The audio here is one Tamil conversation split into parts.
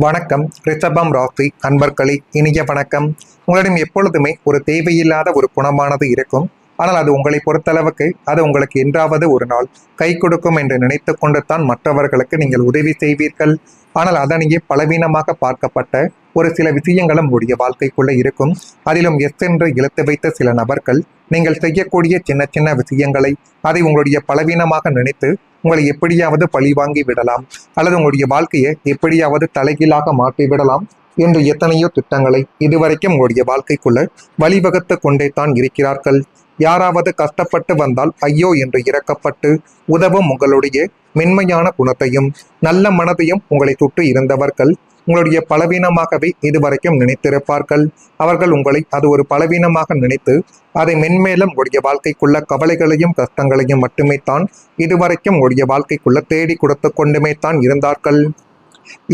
வணக்கம் ரிஷபம் ராசி அன்பர்களே, இனிய வணக்கம். உங்களிடம் எப்பொழுதுமே ஒரு தேவையில்லாத ஒரு குணமானது இருக்கும். ஆனால் அது உங்களை பொறுத்தளவுக்கு அது உங்களுக்கு என்றாவது ஒரு நாள் கை கொடுக்கும் என்று நினைத்து கொண்டு தான் மற்றவர்களுக்கு நீங்கள் உதவி செய்வீர்கள். ஆனால் அதனையே பலவீனமாக பார்க்கப்பட்ட ஒரு சில விஷயங்களும் உங்களுடைய வாழ்க்கைக்குள்ள இருக்கும். அதிலும் எஸ் என்று இழுத்து வைத்த சில நபர்கள் நீங்கள் செய்யக்கூடிய சின்ன சின்ன விஷயங்களை அதை உங்களுடைய பலவீனமாக நினைத்து உங்களை எப்படியாவது பழிவாங்கி விடலாம், அல்லது உங்களுடைய வாழ்க்கையை எப்படியாவது தலைகீழாக மாற்றி விடலாம் என்று எத்தனையோ திட்டங்களை இதுவரைக்கும் உங்களுடைய வாழ்க்கைக்குள்ள வழிவகுத்து கொண்டே தான் இருக்கிறார்கள். யாராவது கஷ்டப்பட்டு வந்தால் ஐயோ என்று இறக்கப்பட்டு உதவும் உங்களுடைய மென்மையான குணத்தையும் நல்ல மனதையும் உங்களை சுற்றி இருந்தவர்கள் உங்களுடைய பலவீனமாகவே இதுவரைக்கும் நினைத்திருப்பார்கள். அவர்கள் உங்களை அது ஒரு பலவீனமாக நினைத்து அதை மென்மேலும் உங்களுடைய வாழ்க்கைக்குள்ள கவலைகளையும் கஷ்டங்களையும் மட்டுமே தான் இதுவரைக்கும் உங்களுடைய வாழ்க்கைக்குள்ள தேடி கொடுத்து கொண்டுமே தான் இருந்தார்கள்.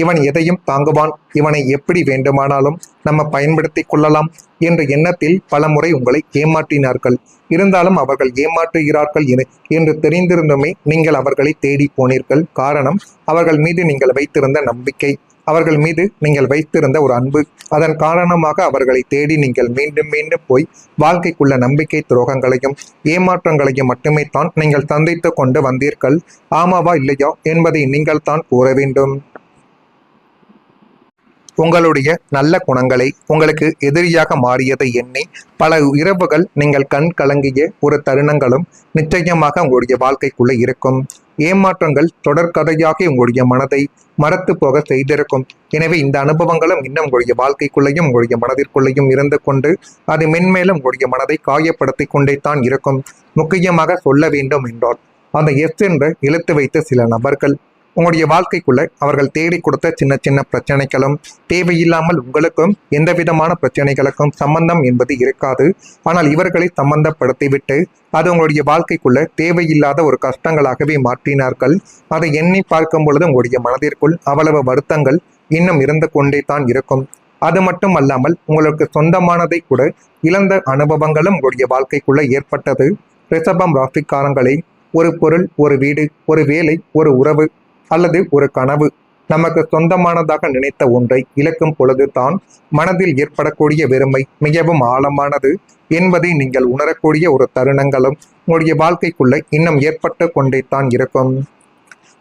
இவன் எதையும் தாங்குவான், இவனை எப்படி வேண்டுமானாலும் நம்ம பயன்படுத்தி கொள்ளலாம் என்ற எண்ணத்தில் பல முறை உங்களை ஏமாற்றினார்கள். இருந்தாலும் அவர்கள் ஏமாற்றுகிறார்கள் என்று தெரிந்திருந்துமே நீங்கள் அவர்களை தேடி போனீர்கள். காரணம், அவர்கள் மீது நீங்கள் வைத்திருந்த நம்பிக்கை, அவர்கள் மீது நீங்கள் வைத்திருந்த ஒரு அன்பு. அதன் காரணமாக அவர்களை தேடி நீங்கள் மீண்டும் மீண்டும் போய் வாழ்க்கைக்குள்ள நம்பிக்கை துரோகங்களையும் ஏமாற்றங்களையும் மட்டுமே தான் நீங்கள் சந்தித்து கொண்டு வந்தீர்கள். ஆமாவா இல்லையா என்பதை நீங்கள் தான் கூற வேண்டும். உங்களுடைய நல்ல குணங்களை உங்களுக்கு எதிரியாக மாறியதை எண்ணி பல இரவுகள் நீங்கள் கண் கலங்கிய ஒரு தருணங்களும் நிச்சயமாக உங்களுடைய வாழ்க்கைக்குள்ள இருக்கும். ஏமாற்றங்கள் தொடர்கதையாக உங்களுடைய மனதை மறத்து போக செய்திருக்கும். எனவே இந்த அனுபவங்களும் இன்னும் உங்களுடைய வாழ்க்கைக்குள்ளேயும் உங்களுடைய மனதிற்குள்ளேயும் இருந்து கொண்டு அது மென்மேலும் உங்களுடைய மனதை காயப்படுத்தி கொண்டே தான் இருக்கும். முக்கியமாக சொல்ல வேண்டும் என்றால் அந்த எஸ் என்று இழுத்து வைத்த சில நபர்கள் உங்களுடைய வாழ்க்கைக்குள்ள அவர்கள் தேடி கொடுத்த சின்ன சின்ன பிரச்சனைகளும் தேவையில்லாமல் உங்களுக்கும் எந்த விதமான பிரச்சனைகளுக்கும் சம்பந்தம் என்பது இருக்காது. ஆனால் இவர்களை சம்பந்தப்படுத்திவிட்டு அது உங்களுடைய வாழ்க்கைக்குள்ள தேவையில்லாத ஒரு கஷ்டங்களாகவே மாற்றினார்கள். அதை எண்ணி பார்க்கும் பொழுது உங்களுடைய மனதிற்குள் அவ்வளவு வருத்தங்கள் இன்னும் இருந்து கொண்டே தான் இருக்கும். அது மட்டும் அல்லாமல் உங்களுக்கு சொந்தமானதை கூட இழந்த அனுபவங்களும் உங்களுடைய வாழ்க்கைக்குள்ள ஏற்பட்டது. ரிஷபம் ராசிக்காரங்களை, ஒரு பொருள், ஒரு வீடு, ஒரு வேலை, ஒரு உறவு அல்லது ஒரு கனவு நமக்கு சொந்தமானதாக நினைத்த ஒன்றை இழக்கும் பொழுது தான் மனதில் ஏற்படக்கூடிய வெறுமை மிகவும் ஆழமானது என்பதை நீங்கள் உணரக்கூடிய ஒரு தருணங்களும் உங்களுடைய வாழ்க்கைக்குள்ள இன்னும் ஏற்பட்டு கொண்டே தான் இருக்கும்.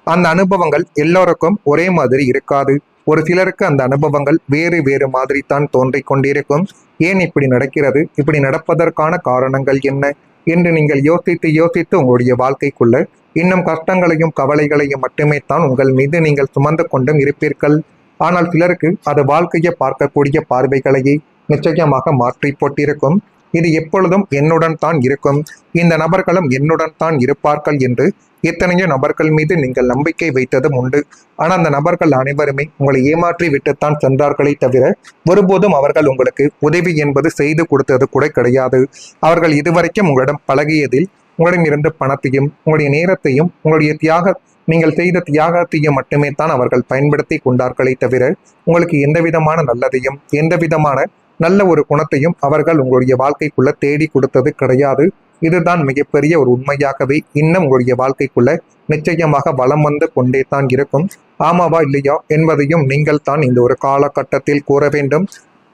அந்த அனுபவங்கள் எல்லோருக்கும் ஒரே மாதிரி இருக்காது. ஒரு சிலருக்கு அந்த அனுபவங்கள் வேறு வேறு மாதிரி தான் தோன்றிக் கொண்டிருக்கும். ஏன் இப்படி நடக்கிறது, இப்படி நடப்பதற்கான காரணங்கள் என்ன என்று நீங்கள் யோசித்து உங்களுடைய வாழ்க்கைக்குள்ள இன்னும் கஷ்டங்களையும் கவலைகளையும் மட்டுமே தான் உங்கள் மீது நீங்கள் சுமந்து கொண்டும் இருப்பீர்கள். ஆனால் சிலருக்கு அது வாழ்க்கையை பார்க்கக்கூடிய பார்வைகளையே நிச்சயமாக மாற்றி போட்டிருக்கும். இது எப்பொழுதும் என்னுடன் தான் இருக்கும், இந்த நபர்களும் என்னுடன் தான் இருப்பார்கள் என்று எத்தனையோ நபர்கள் மீது நீங்கள் நம்பிக்கை வைத்ததும் உண்டு. ஆனால் அந்த நபர்கள் அனைவருமே உங்களை ஏமாற்றி விட்டுத்தான் சென்றார்களே தவிர ஒருபோதும் அவர்கள் உங்களுக்கு உதவி என்பது செய்து கொடுத்தது கூட கிடையாது. அவர்கள் இதுவரைக்கும் உங்களிடம் பழகியதில் உங்களிடம் இருந்து பணத்தையும் உங்களுடைய நேரத்தையும் உங்களுடைய நீங்கள் செய்த தியாகத்தையும் மட்டுமே தான் அவர்கள் பயன்படுத்தி கொண்டார்களே தவிர உங்களுக்கு எந்த விதமான நல்லதையும் எந்த விதமான நல்ல ஒரு குணத்தையும் அவர்கள் உங்களுடைய வாழ்க்கைக்குள்ள தேடி கொடுத்தது கிடையாது. இதுதான் மிகப்பெரிய ஒரு உண்மையாகவே இன்னும் உங்களுடைய வாழ்க்கைக்குள்ள நிச்சயமாக வலம் வந்து கொண்டே தான் இருக்கும். ஆமாவா இல்லையா என்பதையும் நீங்கள் தான் இந்த ஒரு காலகட்டத்தில் கூற வேண்டும்.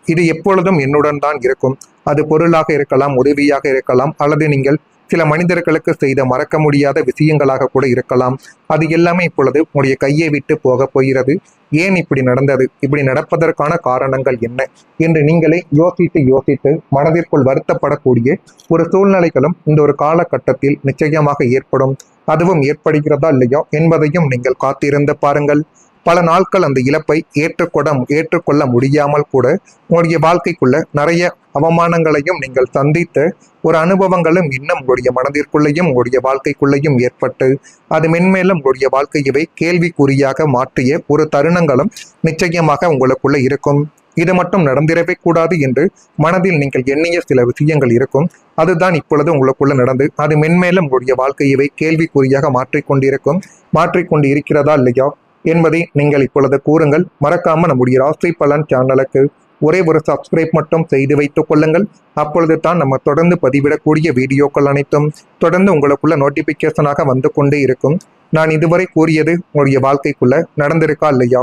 இது எப்பொழுதும் என்னுடன் தான் இருக்கும். அது பொருளாக இருக்கலாம், உதவியாக இருக்கலாம், அல்லது நீங்கள் சில மனிதர்களுக்கு செய்த மறக்க முடியாத விஷயங்களாக கூட இருக்கலாம். அது எல்லாமே இப்பொழுது உங்களுடைய கையை விட்டு போக போகிறது. ஏன் இப்படி நடந்தது, இப்படி நடப்பதற்கான காரணங்கள் என்ன என்று நீங்களே யோசித்து மனதிற்குள் வருத்தப்படக்கூடிய ஒரு சூழ்நிலைகளும் இந்த ஒரு காலகட்டத்தில் நிச்சயமாக ஏற்படும். அதுவும் ஏற்படுகிறதா இல்லையா என்பதையும் நீங்கள் காத்திருந்து பாருங்கள். பல நாட்கள் அந்த இழப்பை ஏற்றுக்கொள்ள முடியாமல் கூட உங்களுடைய வாழ்க்கைக்குள்ள நிறைய அவமானங்களையும் நீங்கள் சந்தித்த ஒரு அனுபவங்களும் இன்னும் உங்களுடைய மனதிற்குள்ளேயும் உங்களுடைய வாழ்க்கைக்குள்ளேயும் ஏற்பட்டு அது மென்மேலும் உங்களுடைய வாழ்க்கையவே கேள்விக்குறியாக மாற்றிய ஒரு தருணங்களும் நிச்சயமாக உங்களுக்குள்ள இருக்கும். இது மட்டும் நடந்திடவே கூடாது என்று மனதில் நீங்கள் எண்ணிய சில விஷயங்கள் இருக்கும். அதுதான் இப்பொழுது உங்களுக்குள்ள நடந்து அது மென்மேலும் உங்களுடைய வாழ்க்கையவே கேள்விக்குறியாக மாற்றிக்கொண்டு இருக்கிறதா இல்லையா என்பதை நீங்கள் இப்பொழுது கூறுங்கள். மறக்காம நம்முடைய ராசி பலன் சேனலுக்கு ஒரே ஒரு சப்ஸ்கிரைப் மட்டும் செய்து வைத்துக் கொள்ளுங்கள். அப்பொழுது தான் நம்ம தொடர்ந்து பதிவிடக்கூடிய வீடியோக்கள் அனைத்தும் தொடர்ந்து உங்களுக்குள்ள நோட்டிபிகேஷனாக வந்து கொண்டே இருக்கும். நான் இதுவரை கூறியது உங்களுடைய வாழ்க்கைக்குள்ள நடந்திருக்கா இல்லையா?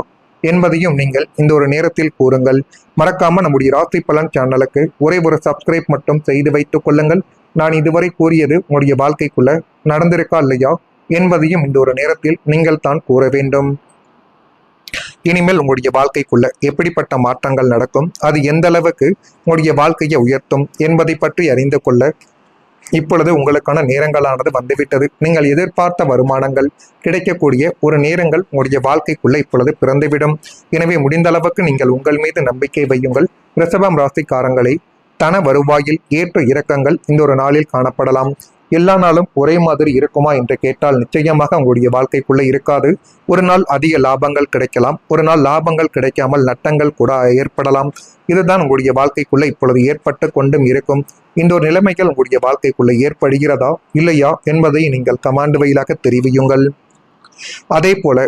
என்பதையும் நீங்கள் இந்த ஒரு நேரத்தில் கூறுங்கள். மறக்காம நம்முடைய ராசி பலன் சேனலுக்கு ஒரே ஒரு சப்ஸ்கிரைப் மட்டும் செய்து வைத்துக் கொள்ளுங்கள். நான் இதுவரை கூறியது உங்களுடைய வாழ்க்கைக்குள்ள நடந்திருக்கா இல்லையா என்பதையும் இந்த ஒரு நேரத்தில் நீங்கள் தான் கூற வேண்டும். இனிமேல் உங்களுடைய வாழ்க்கைக்குள்ள எப்படிப்பட்ட மாற்றங்கள் நடக்கும், அது எந்த அளவுக்கு உங்களுடைய வாழ்க்கையை உயர்த்தும் என்பதை பற்றி அறிந்து கொள்ள இப்பொழுது உங்களுக்கான நேரங்களானது வந்துவிட்டது. நீங்கள் எதிர்பார்த்த வருமானங்கள் கிடைக்கக்கூடிய ஒரு நேரங்கள் உங்களுடைய வாழ்க்கைக்குள்ள இப்பொழுது பிறந்துவிடும். எனவே முடிந்த அளவுக்கு நீங்கள் உங்கள் மீது நம்பிக்கை வையுங்கள். ரிஷபம் ராசிக்காரங்களை தன வருவாயில் ஏற்ற இறக்கங்கள் இந்த ஒரு நாளில் காணப்படலாம். எல்லா நாளும் ஒரே மாதிரி இருக்குமா என்று கேட்டால் நிச்சயமாக உங்களுடைய வாழ்க்கைக்குள்ள இருக்காது. ஒரு நாள் அதிக லாபங்கள் கிடைக்கலாம், ஒரு நாள் லாபங்கள் கிடைக்காமல் நட்டங்கள் கூட ஏற்படலாம். இதுதான் உங்களுடைய வாழ்க்கைக்குள்ள இப்பொழுது ஏற்பட்டு கொண்டும் இருக்கும். இந்த ஒரு நிலைமைகள் உங்களுடைய வாழ்க்கைக்குள்ள ஏற்படுகிறதா இல்லையா என்பதை நீங்கள் கமாண்ட் வழியாக தெரிவியுங்கள். அதே போல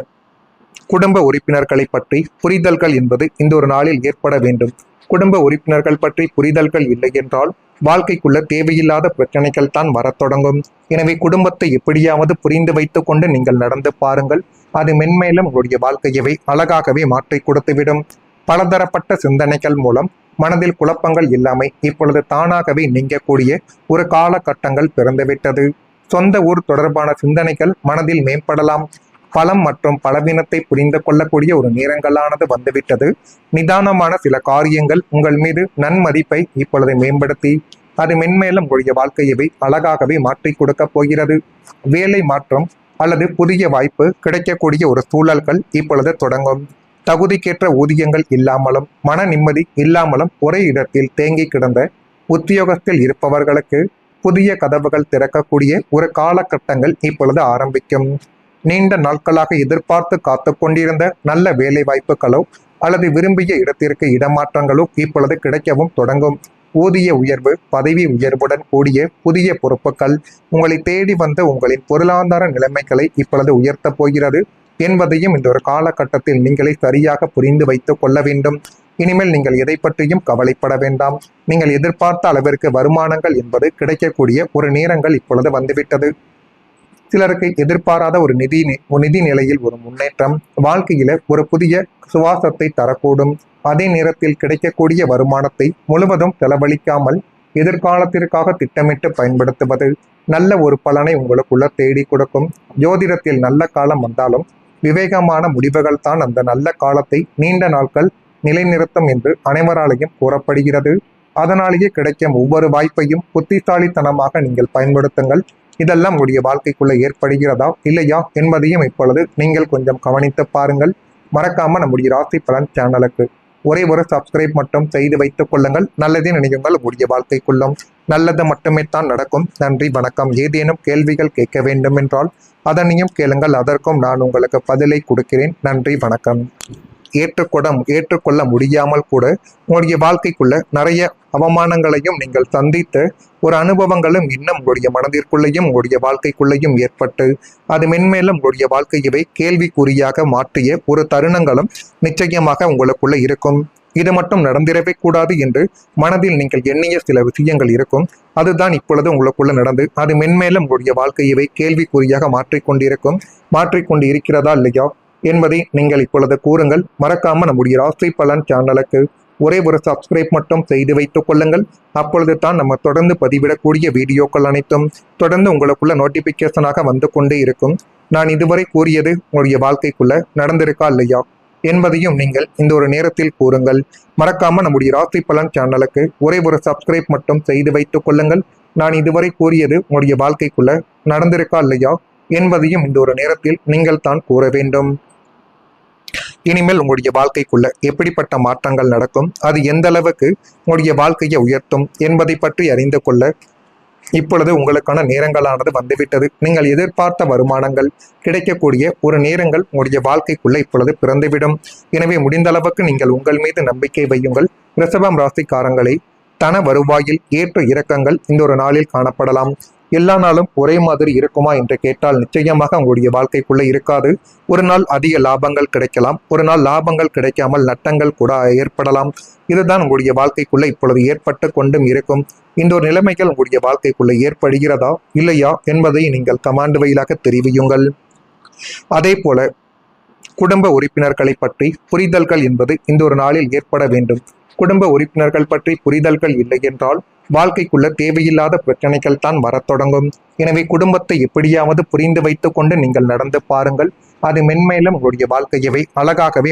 குடும்ப உறுப்பினர்களை பற்றி புரிதல்கள் என்பது இந்த ஒரு நாளில் ஏற்பட வேண்டும். குடும்ப உறுப்பினர்கள் பற்றி புரிதல்கள் இல்லை என்றால் வாழ்க்கைக்குள்ள தேவையில்லாத பிரச்சனைகள் தான் வரத் தொடங்கும். எனவே குடும்பத்தை எப்படியாவது புரிந்து வைத்துக் கொண்டு நீங்கள் நடந்து பாருங்கள். அது மென்மேலும் உங்களுடைய வாழ்க்கையவை அழகாகவே மாற்றி கொடுத்துவிடும். பலதரப்பட்ட சிந்தனைகள் மூலம் மனதில் குழப்பங்கள் இல்லாமை இப்பொழுது தானாகவே நீங்கக்கூடிய ஒரு காலகட்டங்கள் பிறந்துவிட்டது. சொந்த ஊர் தொடர்பான சிந்தனைகள் மனதில் மேம்படலாம். பலம் மற்றும் பலவீனத்தை புரிந்து கொள்ளக்கூடிய ஒரு நேரங்களானது வந்துவிட்டது. நிதானமான சில காரியங்கள் உங்கள் மீது நன்மதிப்பை இப்பொழுது மேம்படுத்தி அது மென்மேலும் உங்களுடைய வாழ்க்கையவை அழகாகவே மாற்றி கொடுக்க போகிறது. வேலை மாற்றம் அல்லது புதிய வாய்ப்பு கிடைக்கக்கூடிய ஒரு சூழல்கள் இப்பொழுது தொடங்கும். தகுதிக்கேற்ற ஊதியங்கள் இல்லாமலும் மன நிம்மதி இல்லாமலும் ஒரே இடத்தில் தேங்கி கிடந்த உத்தியோகத்தில் இருப்பவர்களுக்கு புதிய கதவுகள் திறக்கக்கூடிய ஒரு காலகட்டங்கள் இப்பொழுது ஆரம்பிக்கும். நீண்ட நாட்களாக எதிர்பார்த்து காத்து கொண்டிருந்த நல்ல வேலை வாய்ப்புகளோ அல்லது விரும்பிய இடத்திற்கு இடமாற்றங்களோ இப்பொழுது கிடைக்கவும் தொடங்கும். ஊதிய உயர்வு, பதவி உயர்வுடன் கூடிய புதிய பொறுப்புகள் உங்களை தேடி வந்த உங்களின் பொருளாதார நிலைமைகளை இப்பொழுது உயர்த்த போகிறது என்பதையும் இந்த ஒரு காலகட்டத்தில் நீங்களே சரியாக புரிந்து வைத்துக் கொள்ள வேண்டும். இனிமேல் நீங்கள் எதை பற்றியும் கவலைப்பட வேண்டாம். நீங்கள் எதிர்பார்த்த அளவிற்கு வருமானங்கள் என்பது கிடைக்கக்கூடிய ஒரு நேரங்கள் இப்பொழுது வந்துவிட்டது. சிலருக்கு எதிர்பாராத ஒரு நிதி நிலையில் ஒரு முன்னேற்றம் வாழ்க்கையில ஒரு புதிய சுவாசத்தை தரக்கூடும். அதே நேரத்தில் கிடைக்கக்கூடிய வருமானத்தை முழுவதும் செலவழிக்காமல் எதிர்காலத்திற்காக திட்டமிட்டு பயன்படுத்துவது நல்ல ஒரு பலனை உங்களுக்குள்ள தேடி கொடுக்கும். ஜோதிடத்தில் நல்ல காலம் வந்தாலும் விவேகமான முடிவுகள் தான் அந்த நல்ல காலத்தை நீண்ட நாட்கள் நிலைநிறுத்தும் என்று அனைவராலையும் கூறப்படுகிறது. அதனாலேயே கிடைக்கும் ஒவ்வொரு வாய்ப்பையும் புத்திசாலித்தனமாக நீங்கள் பயன்படுத்துங்கள். இதெல்லாம் உங்களுடைய வாழ்க்கைக்குள்ள ஏற்படுகிறதா இல்லையா என்பதையும் இப்பொழுது நீங்கள் கொஞ்சம் கவனித்து பாருங்கள். மறக்காம நம்முடைய ராசி பலன் சேனலுக்கு ஒரே ஒரு சப்ஸ்கிரைப் மட்டும் செய்து வைத்துக் கொள்ளுங்கள். நல்லதே நினையுங்கள். உங்களுடைய வாழ்க்கைக்குள்ளும் நல்லது மட்டுமே தான் நடக்கும். நன்றி, வணக்கம். ஏதேனும் கேள்விகள் கேட்க வேண்டும் என்றால் அதனையும் கேளுங்கள். அதற்கும் நான் உங்களுக்கு பதிலை கொடுக்கிறேன். நன்றி, வணக்கம். ஏற்றுக்கொள்ள முடியாமல் கூட உங்களுடைய வாழ்க்கைக்குள்ள நிறைய அவமானங்களையும் நீங்கள் சந்தித்து ஒரு அனுபவங்களும் இன்னும் உங்களுடைய மனதிற்குள்ளேயும் உங்களுடைய வாழ்க்கைக்குள்ளேயும் ஏற்பட்டு அது மென்மேலும் உங்களுடைய வாழ்க்கையவை கேள்விக்குறியாக மாற்றிய ஒரு தருணங்களும் நிச்சயமாக உங்களுக்குள்ள இருக்கும். இது மட்டும் நடந்திடவே கூடாது என்று மனதில் நீங்கள் எண்ணிய சில விஷயங்கள் இருக்கும். அதுதான் இப்பொழுது உங்களுக்குள்ள நடந்து அது மென்மேலும் உங்களுடைய வாழ்க்கையவை கேள்விக்குறியாக மாற்றிக்கொண்டு இருக்கிறதா இல்லையா என்பதை நீங்கள் இப்பொழுது கூறுங்கள். மறக்காம நம்முடைய ராசி பலன் சேனலுக்கு ஒரே ஒரு சப்ஸ்கிரைப் மட்டும் செய்து வைத்துக் கொள்ளுங்கள். அப்பொழுது தான் நம்ம தொடர்ந்து பதிவிடக்கூடிய வீடியோக்கள் அனைத்தும் தொடர்ந்து உங்களுக்குள்ள நோட்டிபிகேஷனாக வந்து கொண்டே இருக்கும். நான் இதுவரை கூறியது உங்களுடைய வாழ்க்கைக்குள்ள நடந்திருக்கா இல்லையா என்பதையும் நீங்கள் இந்த ஒரு நேரத்தில் கூறுங்கள். மறக்காம நம்முடைய ராசி பலன் சேனலுக்கு ஒரே ஒரு சப்ஸ்கிரைப் மட்டும் செய்து வைத்துக் கொள்ளுங்கள். நான் இதுவரை கூறியது உங்களுடைய வாழ்க்கைக்குள்ள நடந்திருக்கா இல்லையா என்பதையும் இந்த ஒரு நேரத்தில் நீங்கள் தான் கூற வேண்டும். இனிமேல் உங்களுடைய வாழ்க்கைக்குள்ள எப்படிப்பட்ட மாற்றங்கள் நடக்கும், அது எந்த அளவுக்கு உங்களுடைய வாழ்க்கையை உயர்த்தும் என்பதை பற்றி அறிந்து கொள்ள இப்பொழுது உங்களுக்கான நேரங்களானது வந்துவிட்டது. நீங்கள் எதிர்பார்த்த வருமானங்கள் கிடைக்கக்கூடிய ஒரு நேரங்கள் உங்களுடைய வாழ்க்கைக்குள்ள இப்பொழுது பிறந்துவிடும். எனவே முடிந்த அளவுக்கு நீங்கள் உங்கள் மீது நம்பிக்கை வையுங்கள். ரிஷபம் ராசிக்காரங்களை தன வருவாயில் ஏற்ற இறக்கங்கள் இந்த ஒரு நாளில் காணப்படலாம். எல்லா நாளும் ஒரே மாதிரி இருக்குமா என்று கேட்டால் நிச்சயமாக உங்களுடைய வாழ்க்கைக்குள்ள இருக்காது. ஒரு நாள் அதிக லாபங்கள் கிடைக்கலாம், ஒரு நாள் லாபங்கள் கிடைக்காமல் நட்டங்கள் கூட ஏற்படலாம். இதுதான் உங்களுடைய வாழ்க்கைக்குள்ள இப்பொழுது ஏற்பட்டு கொண்டும் இருக்கும். இந்த ஒரு நிலைமைகள் உங்களுடைய வாழ்க்கைக்குள்ள ஏற்படுகிறதா இல்லையா என்பதை நீங்கள் கமாண்ட் வழியாக தெரிவியுங்கள். அதே போல குடும்ப உறுப்பினர்களை பற்றி புரிதல்கள் என்பது இந்த ஒரு நாளில் ஏற்பட வேண்டும். குடும்ப உறுப்பினர்கள் பற்றி புரிதல்கள் இல்லை என்றால் வாழ்க்கைக்குள்ள தேவையில்லாத பிரச்சனைகள் தான் வரத் தொடங்கும். எனவே குடும்பத்தை எப்படியாவது புரிந்து வைத்துக் கொண்டு நீங்கள் நடந்து பாருங்கள். அது மென்மேலும் உங்களுடைய வாழ்க்கையவே அழகாகவே